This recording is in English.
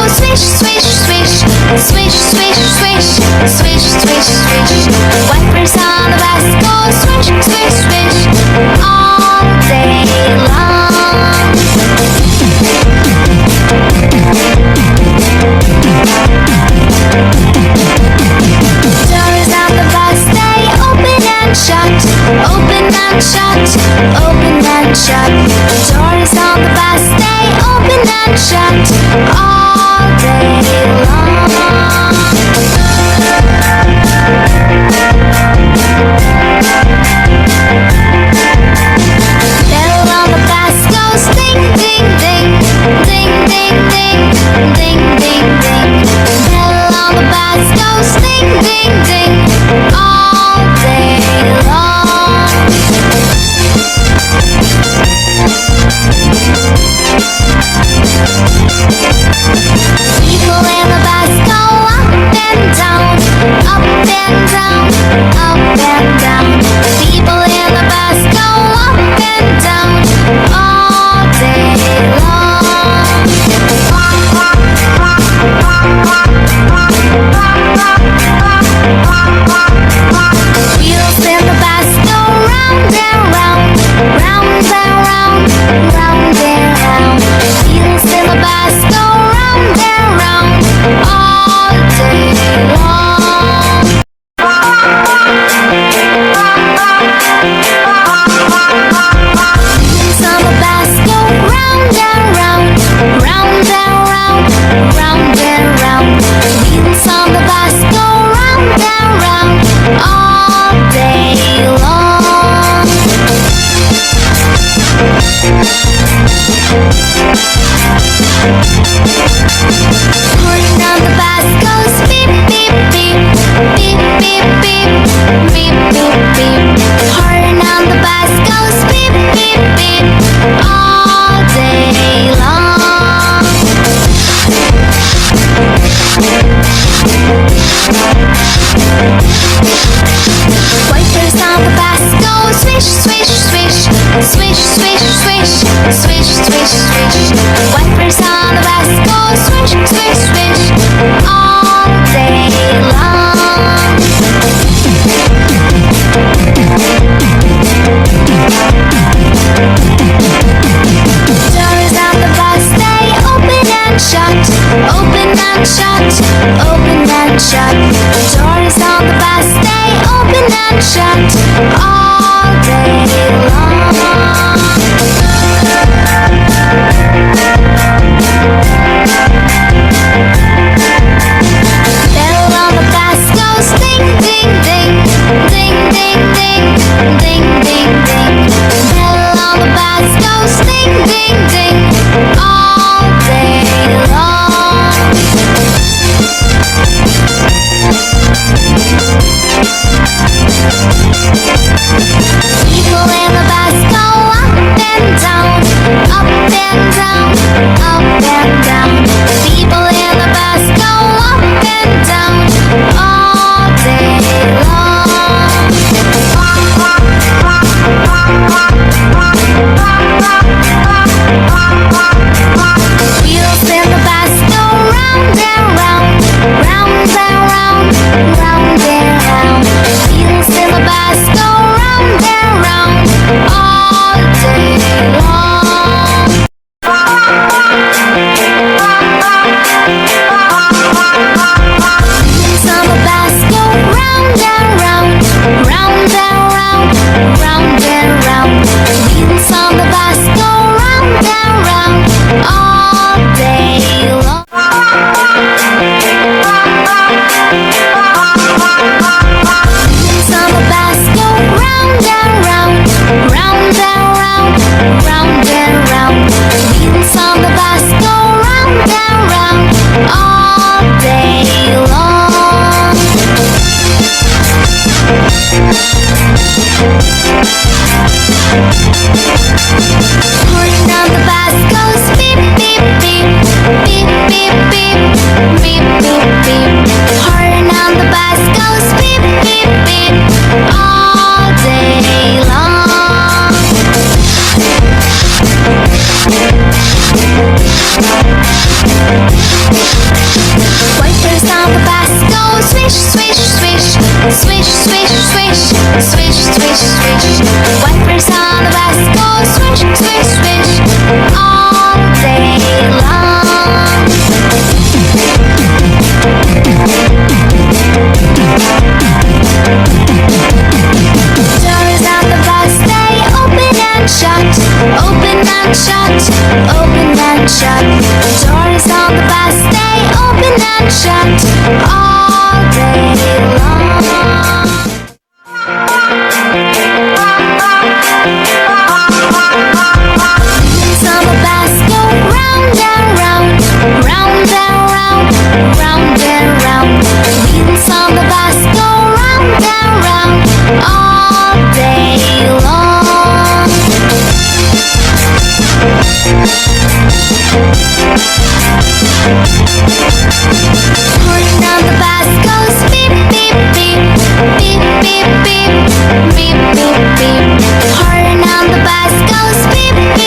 swish, swish, swish, swish, swish, swish, swish, swish, swish. Wipers on the bus go swish, swish, swish all day long. Doors on the bus stay open and shut, open and shut, open and shut. Doors on the bus stay open and shut all day long. Bell on the bus goes ding, ding, ding, ding, ding, ding, ding, ding, ding. Bell on the bus goes ding, ding, ding all day long. People in the bus go up and down, up and down, up and down. People in the bus go up and down all day long. Wheels in the bus go round and round, round and round, round and round. Wheels in the bus go round and round all day long. Wheels on the bus go round and round, round and round, round and round. Wheels on the bus go round and round all day long. Horn on the bus goes beep, beep, beep, beep, beep, beep, beep, beep, beep. Horn on the bus goes beep, beep, beep all day long. Wipers on the bus go swish, swish, swish, swish, swish, swish, swish, swish, swish. Wipers on the bus go swish, swish, swish all day long. Doors on the bus stay open and shut, open and shut, open and shut. Doors on the bus stay open and shut all day long. Bell on the bus goes ding, ding, ding, ding, ding, ding, ding, ding, ding. Bell on the bus goes ding, ding, ding all day long. shut, open and shut. The doors on the bus stay open and shut all day long. Wheels on the bus go round and round, round and round, round and round. Wheels on the bus go round and round all day long. Horn on the bus goes beep beep beep, beep beep beep, beep beep beep. Horn on the bus goes beep beep.